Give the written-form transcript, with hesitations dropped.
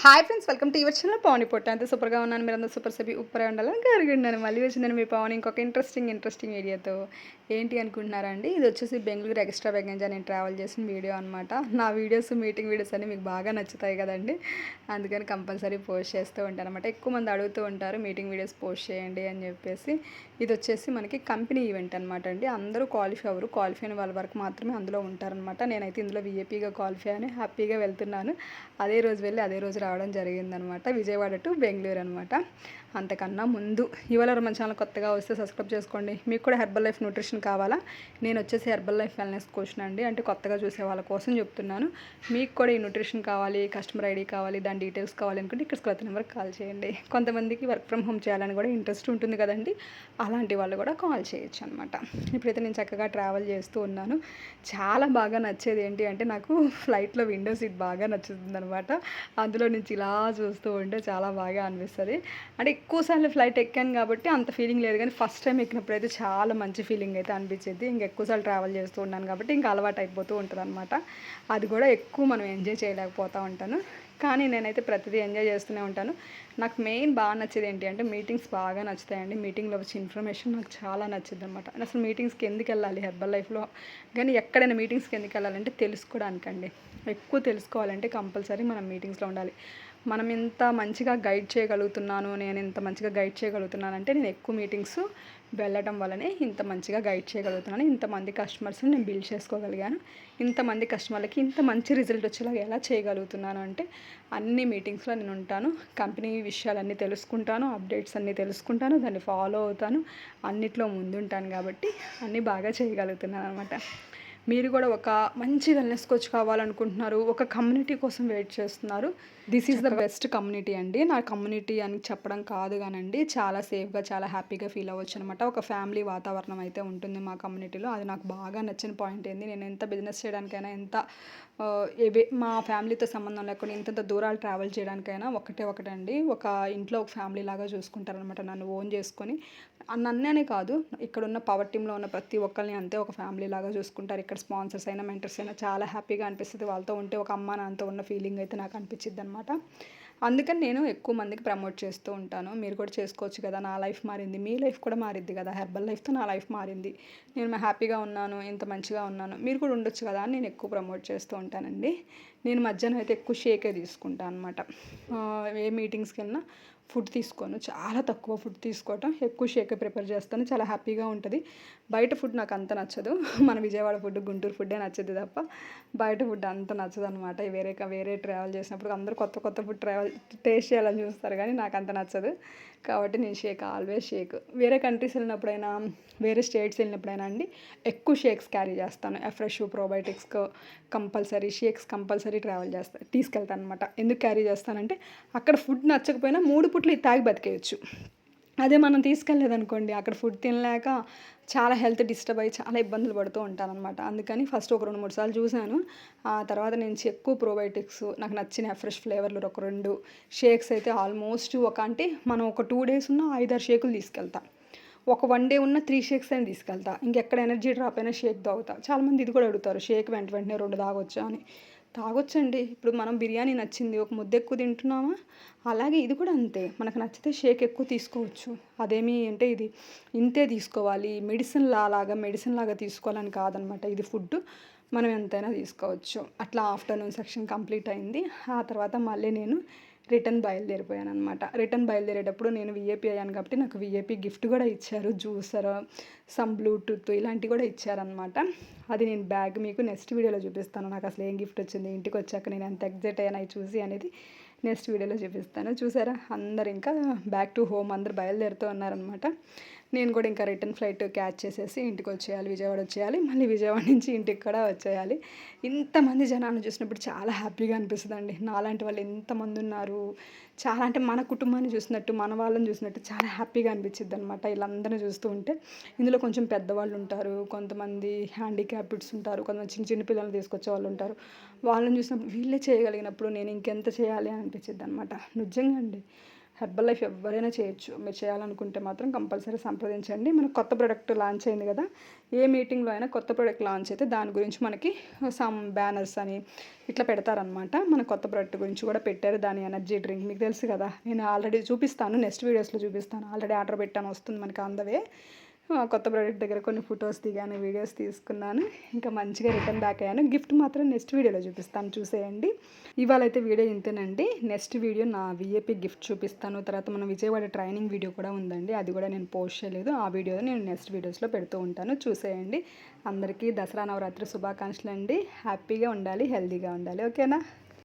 Hi friends, welcome to your channel Pavani Potta. అంతే సూపర్గా ఉన్నాను. మీరు అందరూ సూపర్ సభి ఉప్పరే ఉండాలని కరిగిన్నాను. మళ్ళీ వచ్చిందని మీ పవన్ ఇంకొక ఇంట్రెస్టింగ్ వీడియోతో. ఏంటి అనుకుంటున్నారా అండి? ఇది వచ్చేసి బెంగళూరు ఎక్స్ట్రా వెగెంజా నేను ట్రావెల్ చేసిన వీడియో అనమాట. నా వీడియోస్, మీటింగ్ వీడియోస్ అన్నీ మీకు బాగా నచ్చుతాయి కదండి. అందుకని కంపల్సరీ పోస్ట్ చేస్తూ ఉంటాను అనమాట. ఎక్కువ మంది అడుగుతూ ఉంటారు మీటింగ్ వీడియోస్ పోస్ట్ చేయండి అని చెప్పేసి. ఇది వచ్చేసి మనకి కంపెనీ ఈవెంట్ అనమాట అండి. అందరూ క్వాలిఫై అవ్వరు, క్వాలిఫై అయిన వాళ్ళ వరకు మాత్రమే అందులో ఉంటారనమాట. నేనైతే ఇందులో వీఐపీగా క్వాలిఫై అని హ్యాపీగా వెళ్తున్నాను. అదే రోజు వెళ్ళి అదే రోజు రావడం జరిగిందనమాట. విజయవాడ టు బెంగళూరు అనమాట. అంతకన్నా ముందు ఇవాళ మన ఛానల్ కొత్తగా వస్తే సబ్స్క్రైబ్ చేసుకోండి. మీకు కూడా హెర్బల్ లైఫ్ న్యూట్రిషన్ కావాలా? నేను వచ్చేసి హెర్బల్ లైఫ్ వెల్నెస్ కోచ్ అండి. అంటే కొత్తగా చూసే వాళ్ళ కోసం చెప్తున్నాను. మీకు కూడా ఈ న్యూట్రిషన్ కావాలి, కస్టమర్ ఐడి కావాలి, దాని డీటెయిల్స్ కావాలి అనుకుంటే ఇక్కడ స్క్రీన్ నెంబర్కి కాల్ చేయండి. కొంతమందికి వర్క్ ఫ్రమ్ హోమ్ చేయాలని కూడా ఇంట్రెస్ట్ ఉంటుంది కదండి, అలాంటి వాళ్ళు కూడా కాల్ చేయొచ్చు అనమాట. ఇప్పుడైతే నేను చక్కగా ట్రావెల్ చేస్తూ ఉన్నాను. చాలా బాగా నచ్చేది ఏంటి అంటే, నాకు ఫ్లైట్లో విండో సీట్ బాగా నచ్చుతుంది అనమాట. అందులో నుంచి ఇలా చూస్తూ ఉంటే చాలా బాగా అనిపిస్తుంది. అంటే ఎక్కువసార్లు ఫ్లైట్ ఎక్కాను కాబట్టి అంత ఫీలింగ్ లేదు, కానీ ఫస్ట్ టైం ఎక్కినప్పుడు అయితే చాలా మంచి ఫీలింగ్ అయితే అనిపించేది. ఇంకా ఎక్కువసార్లు ట్రావెల్ చేస్తూ ఉన్నాను కాబట్టి ఇంకా అలవాటు అయిపోతూ ఉంటుంది అనమాట. అది కూడా ఎక్కువ మనం ఎంజాయ్ చేయలేకపోతూ ఉంటాను, కానీ నేనైతే ప్రతిదీ ఎంజాయ్ చేస్తూనే ఉంటాను. నాకు మెయిన్ బాగా నచ్చేది ఏంటి అంటే, మీటింగ్స్ బాగా నచ్చుతాయండి. మీటింగ్లో వచ్చే ఇన్ఫర్మేషన్ నాకు చాలా నచ్చింది అనమాట. అసలు మీటింగ్స్కి ఎందుకు వెళ్ళాలి హెర్బల్ లైఫ్లో, కానీ ఎక్కడైనా మీటింగ్స్కి ఎందుకు వెళ్ళాలంటే తెలుసుకోవడానికండి. ఎక్కువ తెలుసుకోవాలంటే కంపల్సరీ మనం మీటింగ్స్లో ఉండాలి. మనం ఇంత మంచిగా గైడ్ చేయగలుగుతున్నాను, నేను ఇంత మంచిగా గైడ్ చేయగలుగుతున్నాను అంటే నేను ఎక్కువ మీటింగ్స్ వెళ్ళడం వల్లనే ఇంత మంచిగా గైడ్ చేయగలుగుతున్నాను. ఇంతమంది కస్టమర్స్ని నేను బిల్డ్ చేసుకోగలిగాను. ఇంతమంది కస్టమర్లకి ఇంత మంచి రిజల్ట్ వచ్చేలాగా ఎలా చేయగలుగుతున్నాను అంటే, అన్ని మీటింగ్స్లో నేను ఉంటాను. కంపెనీ విషయాలన్నీ తెలుసుకుంటాను, అప్డేట్స్ అన్నీ తెలుసుకుంటాను, దాన్ని ఫాలో అవుతాను, అన్నిట్లో ముందుంటాను కాబట్టి అన్నీ బాగా చేయగలుగుతున్నాను అనమాట. మీరు కూడా ఒక మంచి వెల్నెస్ కోచ్ కావాలనుకుంటున్నారు, ఒక కమ్యూనిటీ కోసం వెయిట్ చేస్తున్నారు, this is the best community అండి. నా కమ్యూనిటీ అని చెప్పడం కాదు కానండి, చాలా సేఫ్గా చాలా హ్యాపీగా ఫీల్ అవ్వచ్చు అనమాట. ఒక ఫ్యామిలీ వాతావరణం అయితే ఉంటుంది మా కమ్యూనిటీలో. అది నాకు బాగా నచ్చిన పాయింట్ ఏంది, నేను ఎంత బిజినెస్ చేయడానికైనా, ఎంత మా ఫ్యామిలీతో సంబంధం లేకుండా ఇంత దూరాలు ట్రావెల్ చేయడానికైనా ఒకటండి, ఒక ఇంట్లో ఒక ఫ్యామిలీ లాగా చూసుకుంటారనమాట. నన్ను ఓన్ చేసుకొని, నన్నే కాదు ఇక్కడున్న పవర్ టీంలో ఉన్న ప్రతి ఒక్కరిని అంతే ఒక ఫ్యామిలీ లాగా చూసుకుంటారు. ఇక్కడ స్పాన్సర్స్ అయినా మెంటర్స్ అయినా చాలా హ్యాపీగా అనిపిస్తుంది. వాళ్ళతో ఉంటే ఒక అమ్మ నాన్నతో ఉన్న ఫీలింగ్ అయితే నాకు అనిపించింది అనమాట. అందుకని నేను ఎక్కువ మందికి ప్రమోట్ చేస్తూ ఉంటాను. మీరు కూడా చేసుకోవచ్చు కదా, నా లైఫ్ మారింది, మీ లైఫ్ కూడా మారిద్ది కదా. హెర్బల్ లైఫ్తో నా లైఫ్ మారింది, నేను హ్యాపీగా ఉన్నాను, ఇంత మంచిగా ఉన్నాను, మీరు కూడా ఉండొచ్చు కదా అని నేను ఎక్కువ ప్రమోట్ చేస్తూ ఉంటానండి. నేను మధ్యాహ్నం అయితే ఎక్కువ షేకే తీసుకుంటాను అనమాట. ఏ మీటింగ్స్కి వెళ్ళినా ఫుడ్ తీసుకోను, చాలా తక్కువ ఫుడ్ తీసుకోవటం, ఎక్కువ షేకే ప్రిపేర్ చేస్తాను. చాలా హ్యాపీగా ఉంటుంది. బయట ఫుడ్ నాకు అంత నచ్చదు. మన విజయవాడ ఫుడ్, గుంటూరు ఫుడ్డే నచ్చదు తప్ప బయట ఫుడ్ అంత నచ్చదు అనమాట. వేరే ట్రావెల్ చేసినప్పుడు అందరూ కొత్త ఫుడ్ టేస్ట్ చేయాలని చూస్తారు, కానీ నాకు అంత నచ్చదు. కాబట్టి నేను ఆల్వేస్ షేక్. వేరే కంట్రీస్ వెళ్ళినప్పుడైనా, వేరే స్టేట్స్ వెళ్ళినప్పుడైనా అండి, ఎక్కువ షేక్స్ క్యారీ చేస్తాను. Fresh probiotics compulsory, shakes compulsory తీసుకెళ్తాను అనమాట. ఎందుకు క్యారీ చేస్తానంటే, అక్కడ ఫుడ్ నచ్చకపోయినా 3 పూట్లు ఇది తాగి బతికేయచ్చు. అదే మనం తీసుకెళ్ళలేదనుకోండి, అక్కడ ఫుడ్ తినలేక చాలా హెల్త్ డిస్టర్బ్ అయ్యి చాలా ఇబ్బందులు పడుతూ ఉంటానన్నమాట. అందుకని ఫస్ట్ ఒక 2-3 సార్లు చూశాను. ఆ తర్వాత నుంచి ఎక్కువ ప్రోబయోటిక్స్ నాకు నచ్చిన ఫ్రెష్ ఫ్లేవర్లు ఒక 2 షేక్స్ అయితే ఆల్మోస్ట్ అంటే మనం ఒక 2 డేస్ ఉన్న 5-6 షేకులు తీసుకెళ్తా. ఒక 1 డే ఉన్న 3 షేక్స్ అయినా తీసుకెళ్తా. ఇంకెక్కడ ఎనర్జీ డ్రాప్ అయినా షేక్ తాగుతా. చాలామంది ఇది కూడా అడుగుతారు, షేక్ వెంటనే 2 తాగొచ్చా అని. తాగొచ్చండి. ఇప్పుడు మనం బిర్యానీ నచ్చింది, ఒక ముద్ద ఎక్కువ తింటున్నామా, అలాగే ఇది కూడా అంతే. మనకు నచ్చితే షేక్ ఎక్కువ తీసుకోవచ్చు. అదేమి అంటే ఇది ఇంతే తీసుకోవాలి, మెడిసిన్ లాగా తీసుకోవాలని కాదనమాట. ఇది ఫుడ్ మనం ఎంతైనా తీసుకోవచ్చు. అట్లా ఆఫ్టర్నూన్ సెక్షన్ కంప్లీట్ అయింది. ఆ తర్వాత మళ్ళీ నేను రిటర్న్ బయలుదేరిపోయాను అనమాట. రిటర్న్ బయలుదేరేటప్పుడు నేను వీఐపీ అయ్యాను కాబట్టి నాకు వీఐపీ గిఫ్ట్ కూడా ఇచ్చారు. జ్యూసర్, సమ్ బ్లూటూత్ ఇలాంటివి కూడా ఇచ్చారనమాట. అది నేను బ్యాగ్ మీకు నెక్స్ట్ వీడియోలో చూపిస్తాను. నాకు అసలు ఏం గిఫ్ట్ వచ్చింది, ఇంటికి వచ్చాక నేను ఎంత ఎగ్జైట్ అయ్యాను అవి చూసి అనేది నెక్స్ట్ వీడియోలో చూపిస్తాను. చూసారా, అందరు ఇంకా బ్యాక్ టు హోమ్ అందరు బయలుదేరుతూ ఉన్నారనమాట. నేను కూడా ఇంకా రిటర్న్ ఫ్లైట్ క్యాచ్ చేసేసి ఇంటికి వచ్చేయాలి, విజయవాడ వచ్చేయాలి. మళ్ళీ విజయవాడ నుంచి ఇంటికి కూడా వచ్చేయాలి. ఇంతమంది జనాలను చూసినప్పుడు చాలా హ్యాపీగా అనిపిస్తుంది అండి. నాలాంటి వాళ్ళు ఎంతమంది ఉన్నారు, చాలా అంటే మన కుటుంబాన్ని చూసినట్టు, మన వాళ్ళని చూసినట్టు చాలా హ్యాపీగా అనిపించింది అనమాట వీళ్ళందరినీ చూస్తూ ఉంటే. ఇందులో కొంచెం పెద్దవాళ్ళు ఉంటారు, కొంతమంది హ్యాండిక్యాప్డ్స్ ఉంటారు, కొంతమంది చిన్న పిల్లల్ని తీసుకొచ్చే వాళ్ళు ఉంటారు. వాళ్ళని చూసినప్పుడు వీళ్ళే చేయగలిగినప్పుడు నేను ఇంకెంత చేయాలి అని అనిపించింది అనమాట. నిజంగా అండి, హెర్బల్ లైఫ్ ఎవరైనా చేయొచ్చు. మీరు చేయాలనుకుంటే మాత్రం కంపల్సరీ సంప్రదించండి. మనకు కొత్త ప్రోడక్ట్ లాంచ్ అయింది కదా! ఏ మీటింగ్‌లో అయినా కొత్త ప్రోడక్ట్ లాంచ్ అయితే దాని గురించి మనకి సమ్ బ్యానర్స్ అని ఇట్లా పెడతారనమాట. మన కొత్త ప్రోడక్ట్ గురించి కూడా పెట్టారు. దాని ఎనర్జీ డ్రింక్ మీకు తెలుసు కదా! నేను ఆల్రెడీ చూపిస్తాను. నెక్స్ట్ వీడియోస్‌లో చూపిస్తాను. ఆల్రెడీ ఆర్డర్ పెట్టాను, వస్తుంది మనకి ఆన్ ద వే. కొత్త ప్రోడక్ట్ దగ్గర కొన్ని ఫొటోస్ దిగాను, వీడియోస్ తీసుకున్నాను. ఇంకా మంచిగా రిటర్న్ బ్యాక్ అయ్యాను. గిఫ్ట్ మాత్రం నెక్స్ట్ వీడియోలో చూపిస్తాను, చూసేయండి. ఇవాళైతే వీడియో ఇంతేనండి. నెక్స్ట్ వీడియో నా వీఐపీ గిఫ్ట్ చూపిస్తాను. తర్వాత మన విజయవాడ ట్రైనింగ్ వీడియో కూడా ఉందండి. అది కూడా నేను పోస్ట్ చేయలేదు. ఆ వీడియో నేను నెక్స్ట్ వీడియోస్లో పెడుతూ ఉంటాను, చూసేయండి. అందరికీ దసరా నవరాత్రి శుభాకాంక్షలు అండి. హ్యాపీగా ఉండాలి, హెల్తీగా ఉండాలి. ఓకేనా?